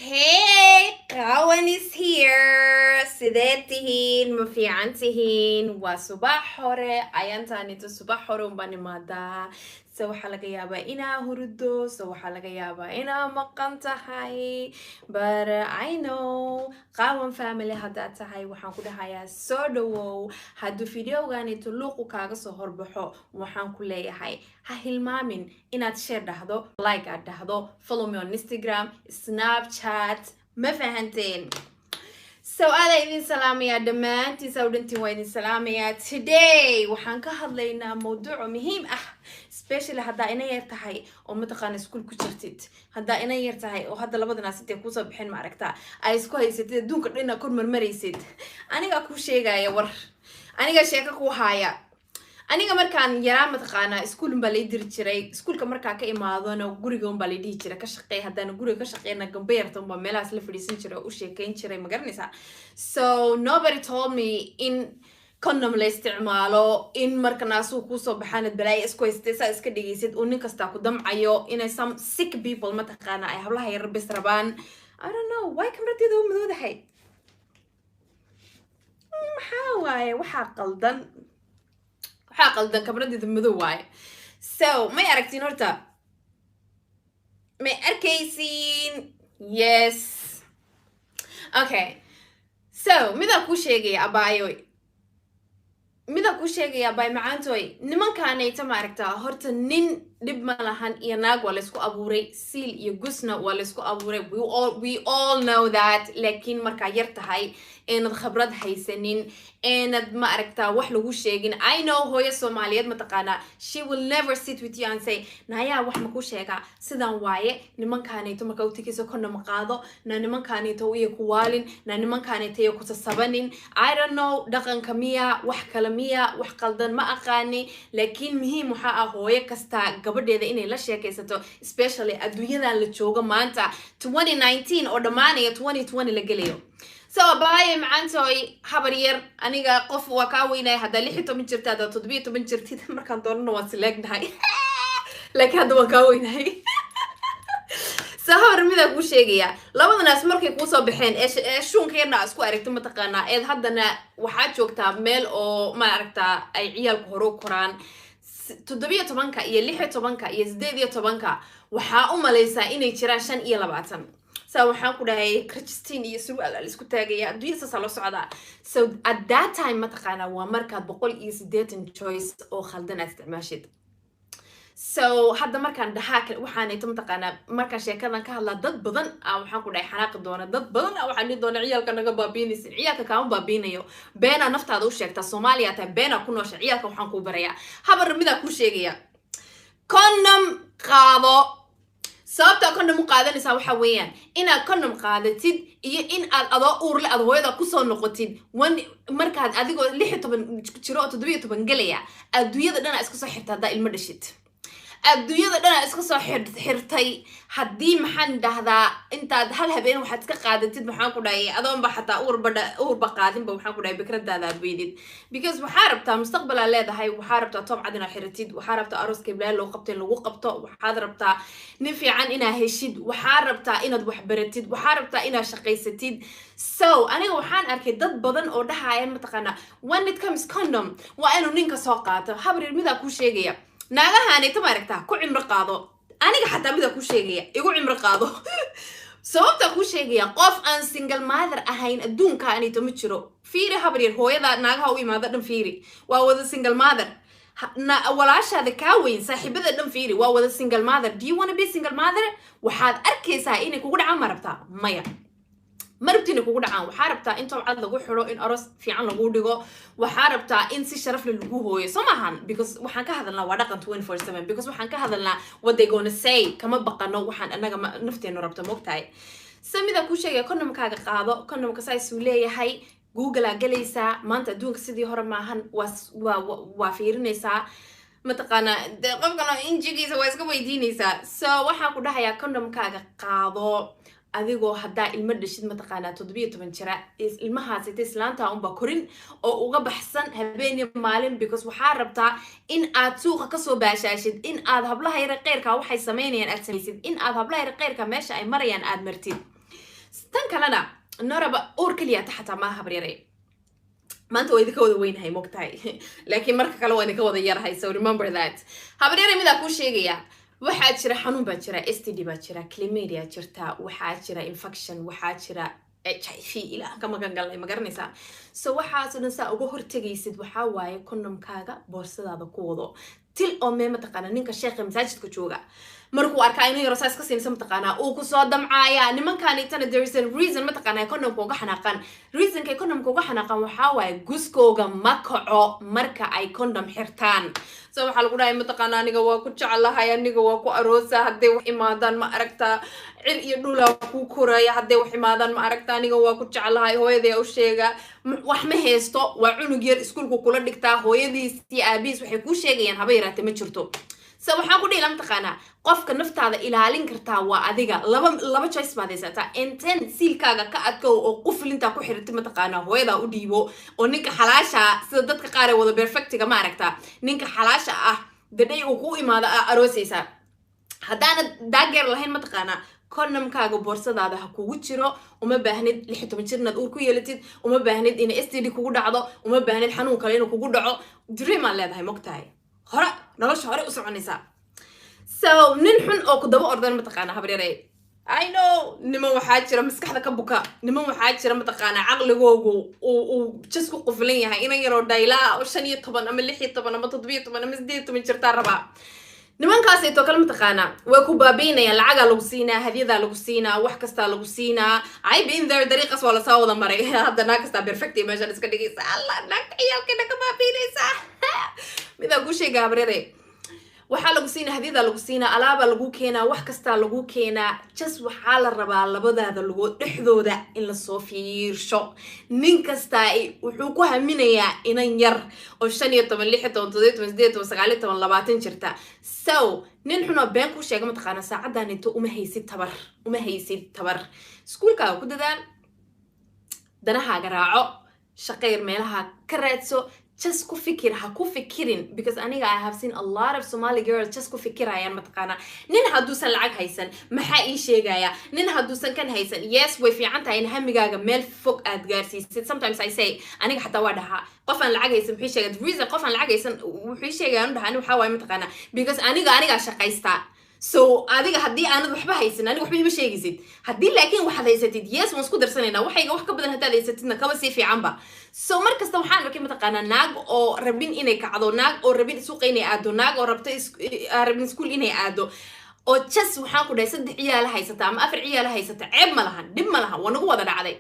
Hey, Kawan is here. Sidee tihiin? Ma fiican tihiin? Waa subax hore. Ayaantaanito subax hore unbaan imaadaa. So waxaa laga yaabaa inaa hurdo. So waxaa laga yaabaa inaa maqan tahay. But I know. Kawan family haddaad tahay waxaan ku dhahayaa soo dhawow. Hadduu videoganito luuqu kaaga soo horbaxo waxaan ku leeyahay ha hilmaamin inaad share dhahdo, like aad dhahdo, follow me on Instagram, Snapchat, ma fahanteen. So aada idin salaamaya dhammaantiin sawdhantiin waa idin salaamaya. Today waxaan ka hadlaynaa mawduuc muhiim ah, especially haddaa ina yar tahay oo mataqaana iskuul ku jirtid, haddaa ina yar tahay oo hadda labadanaas intay kusoo bixin ma aragtaa ay isku haysatid adduunka dhan kor marmaraysid. Aniga ku sheegaya war, aniga sheeko ku haya. aniga markaan yaraa mataqaana iskuul baa la diri jiray. Iskuulka markaa ka imaadona guriga baa la dhihi jiray ka shaqeey. haddana guriga ka shaqeeyna gambayartan baa meelahaas la fadhiisan jiray oo u sheekayn jiray ma garanaysaa. So nobody told me in condom la isticmaalo, in marka naasuu kusoo baxaanad balaayo isku haystay saa iska dhigaysid uu nin kastaa ku damcayo, inay some sick people mataqaana ay hablaha yar bis rabaan. I don't know why kamradeeda u madoodahay. maxaa waaye waxaa qaldan kabradida madow waaye. So may aragtiin horta, may arkaysiin? Yes. Okay, so midaan kuu sheegaya abaayoy, macaantoy, nimankaanayta ma aragtaa horta nin dhib ma lahan iyo naag waa laysku abuuray, siil iyo gusna waa laysku abuuray. We all know that. laakiin markaa yar tahay eenad khabrad haysanin, eenad ma aragtaa wax lagu sheegin. I know hooyo Soomaaliyeed mataqaana, she will never sit with you and say nayaa wax maku sheegaa sidan waaye, nimankaanayto markaa u tikayso kondom qaado, na nimankaanayto iyo ku waalin, na nimankaanayto iyo ku sasabanin. I don't know dhaqanka miya wax kala miya wax qaldan ma aqaani, laakiin muhiim waxa ah hooyo kasta gabadheeda inay la sheekaysato, especially adduunyadan la joogo maanta 2019 oo dhamaanaya 2020 la gelayo. So abaaye macaantoy habar yar, aniga qof waa kaa weynaya haddaa 16 jirta haddaa 17 jirtid markaan doonana waan sileegnahay laakiin hadda waan kaa weynahay. So habar midaan kuu sheegaya, labadanaas markay kuusoo baxeen ee shuunkeena isku aragto mataqaanaa, eed haddana waxaa joogtaa meel oo ma aragtaa ay ciyaalku hore u koraan 17 iyo 16 iyo 18 waxaa u malaysaa inay jiraan 25. So waxaan ku dhahay Christine iyo su'aal la isku taagaya adduunka saas loo socdaa. So at that time mataqaana waa markaad 180 choice oo khaldan isticmaashid. So hadda markaan dhahaa waxaan inta mataqaana markaan sheekadan ka hadlaa dad badan waxaan ku dhahay xanaaqi doona, dad badan waxaan dhihi doona ciyaalka naga baabiinaysin. ciyaalka kaama baabiinayo, beena naftaada u sheegta. Soomaaliya tahay beena ku noosha, ciyaalka waxaan ku barayaa. habar midaan ku sheegaya condom qaado. sababta condom u qaadanaysaa waxa weeyaan inaad condom qaadatid iyo in aad adoo uur leh aad hooyada ku soo noqotid markaad adigoo 16 jiro oo 17 galaya adduunyada dhan iska soo xirtaa haddaa ilmo dhashid. adduunyada dhan iska soo xirtay haddii maxaan dhahdaa intaad hal habeen waxaad iska qaadatid maxaan ku dhahay adoonba xataa uurba qaadinba waxaan ku dhahay fikradaada aad weydid. Because waxaa rabtaa mustaqbal aad leedahay, waxaa rabtaa toob cad inaad xiratid, waxaa rabtaa aroos kiblaal loo qabtay lagu qabto, waxaad rabtaa nin fiican inaad heshid, waxaa rabtaa inaad wax baratid, waxaa rabtaa inaad shaqaysatid. So aniga waxaan arkay dad badan oo dhahayaan mataqaana when it comes condom waa inuu ninka soo qaato. habar midaan kuu sheegaya, naagahaanayta ma aragtaa ku cimro qaado. aniga xataa midaan kuu sheegaya igu cimro qaado. sababta kuu sheegaya qof aan single mother ahayn adduunka anayto ma jiro. fiiri habar yar, hooyada naagaha u imaada dhan fiiri waa wada single mother. walaashaada kaa weyn saaxiibada dhan fiiri waa wada single mother. Do you want to be single mother? waxaad arkaysaa inay kugu dhacaan ma rabtaa? maya ma rabtiin kugu dhacaan. waxaa rabtaa in toob cad lagu xiro, in aroos fiican lagu dhigo, waxaa rabtaa in si sharaf leh lagu hooyo. soo maahan? Because waxaan ka hadalnaa waa dhaqan 24/7. because waxaan ka hadalnaa what they gonna say, kama baqano waxaan anaga nafteenu rabto moogtahay. samida ku sheegay kondomkaaga qaado. kondomka saas uu leeyahay, google aa galaysaa. maanta adduunka sidii hore maahan, waa fiirinaysaa mataqaana qofkana injigiisa waa iska weydiinaysaa. so waxaan ku dhahayaa kondomkaaga qaado adigoo haddaa ilmo dhashid mataqaanaa 17 jira. ilmahaasita islaanta unba korin oo uga baxsan habeen iyo maalin. because waxaa rabtaa in aad suuqa kasoo baashaashid, in aad hablaha yar qeyrka waxay sameynayaan aad samaysid, in aad hablaha yar qeyrka meesha ay marayaan aad martid. tan kalena noraba or kaliya taxta ma habriyay maanta way idinka wada weynahay mogtahay laakiin marka kale waa idinka wada yarahay so remember that habriyay mid ku sheegaya waxaa jira xanuun baa jira STD baa jira chlamydia jirta waxaa jira infection waxaa jira HIV ila kama gangalay ma garanaysaa so waxaas oo dhan saa uga hortagaysid waxaa waaye condomkaaga boorsadaada ku wado til oo meema taqaana ninka sheekha masaajidka jooga markuu arkaa inuu yaro saas ka siinsan taqaana uu ku soo damcaaya nimankaani tan there is a reason ma taqaana condomka uga xanaaqan reason kay condomka uga xanaaqan waxaa waaye guskooga ma kaco marka ay condom xirtaan so waxa lagu dhahay ma taqaana aniga waa ku jecelahay aniga waa ku aroosa hadday wax imaadaan ma aragtaa cil iyo dhula ku koraya hadday wax imaadaan ma aragtaa aniga waa ku jecelahay hooyaday u sheega wax ma heesto waa cunug yar iskuulku kula dhigtaa hooyadiis iyo aabiis waxay ku sheegayaan haba yaraatay ma jirto so waxaan ku dhihi lama taqaana qofka naftaada ilaalin kartaa waa adiga laba choice baad haysataa inten siilkaaga ka adkow oo qufilinta ku xirtay ma taqaana hooyada u dhiibo oo ninka xalaasha sida dadka qaar ee wada perfectiga ma aragtaa ninka xalaasha ah gaday uu ku imaado aroosaysa haddaana daageer lahayn ma taqaana condomkaaga boorsadaada ha kugu jiro uma baahnid 16 jirnaad uur ku yeelatid uma baahnid in STD kugu dhacdo uma baahnid xanuun kale inuu kugu dhaco dream aan leedahay mogtahay hore nolosha hore u soconaysa so nin xun oo ku daba ordan ma taqaana habriyay I know niman waxaa jira maskaxda ka buka niman waxaa jira ma taqaana aqligoogu uu just ku quflan yahay inay yaro dayla oo 15 ama 16 ama 17 ama 18 jirta raba nimankaas ay kala mataqaana way ku baabiinayaan lacaga lagu siinaa hadiyada lagu siinaa wax kasta lagu siinaa ay been there dariiqas wala soo wada maray hadda naag kasta perfect meesha iska dhigaysa Allah naag ciyaalkeena ka baabiinaysa mida ku sheega habriyay waxa lagu siinaa hadiyada lagu siinaa alaaba lagu keenaa wax kasta lagu keenaa just waxa la rabaa labadaada lagu dhexdooda in la soo fiirsho nin kasta wuxuu ku haminayaa inan yar oo 15 16 17 19 20 jirta so nin xuno been ku sheega ma taqaana saacadan inta uma haysid tabar iskuulka ku dadaal danahaaga raaco shaqeer meelaha ka raadso just ku fikir ha ku fikirin because aniga I have seen a lot of Somali girls just ku fikirayaan ma taqaana nin haduusan lacag haysan maxaa ii sheegaya nin haduusan kan haysan yes way fiican tahay in hamigaaga meel fog aad gaarsiisid sometimes I say aniga xataa waa dhaha qof aan lacag haysan wuxuu sheegay reason qof aan lacag haysan wuxuu sheegay dhaha waxa waay ma taqaana because aniga shaqaysta so adiga hadii aanad waxba haysan aniga waxba ima sheegaysid hadii laakiin waxaad haysatid yes waan isku darsanayna waxayga wax ka badan hadaad haysatidna kaba si fiican ba so markasta waxaan arkay ma taqaana naag oo rabin inay kacdo naag oo rabin suuq inay aado naag oo rabto rabin school inay aado oo just waxaan ku dhahay 3 ciyaal haysata ama 4 ciyaal haysata ceeb ma lahan dib ma lahan waa nagu wada dhacday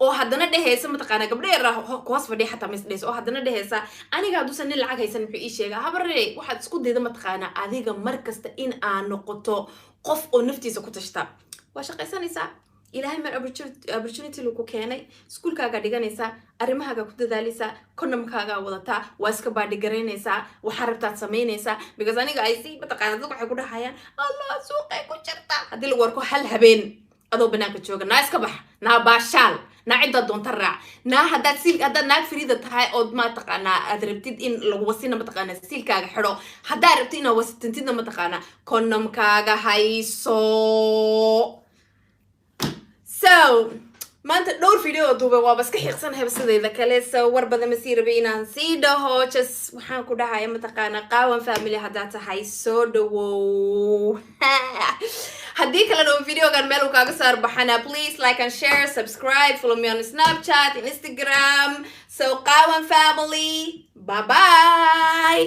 oo haddana dhehaysa ma taqaana gabdheer koos fadhi xataa misdheys oo haddana dhehaysa aniga haduusan nin lacag haysan wuxuu ii sheegaa habarey waxaad isku dayda ma taqaana adiga markasta in aan noqoto qof oo naftiisa ku tashta waa shaqaysanaysaa ilaahay mar opportunity lagu keenay iskuulkaaga dhiganaysaa arrimahaaga ku dadaalaysaa condomkaaga wadataa waa iska baadhigareynaysaa waxaa rabtaad samaynaysaa because aniga ay si ma taqaana dadku waxay ku dhahayaan Allah suuqay ku jirta haddii lagu arko hal habeen adoo banaanka jooga naa iska bax naa baashaal naa cidda doonta raac naa haddaad naag fariida tahay ood ma taqaanaa aad rabtid in lagu wasina ma taqaanaa siilkaaga xidho haddaad rabtid inaad wasitintidna ma taqaanaa condomkaaga hayso so maanta dhowr video duubay waa bas ka xiiqsanahay sidayda kale so war badan ma sii rabay inaan sii dhaho just waxaan ku dhahay ma taqaanaa qaawan family haddaad tahay soo dhawow haddii kale oo videogan meel kaaga saar baxana please like and share subscribe follow me on Snapchat and Instagram so qaawan family bye bye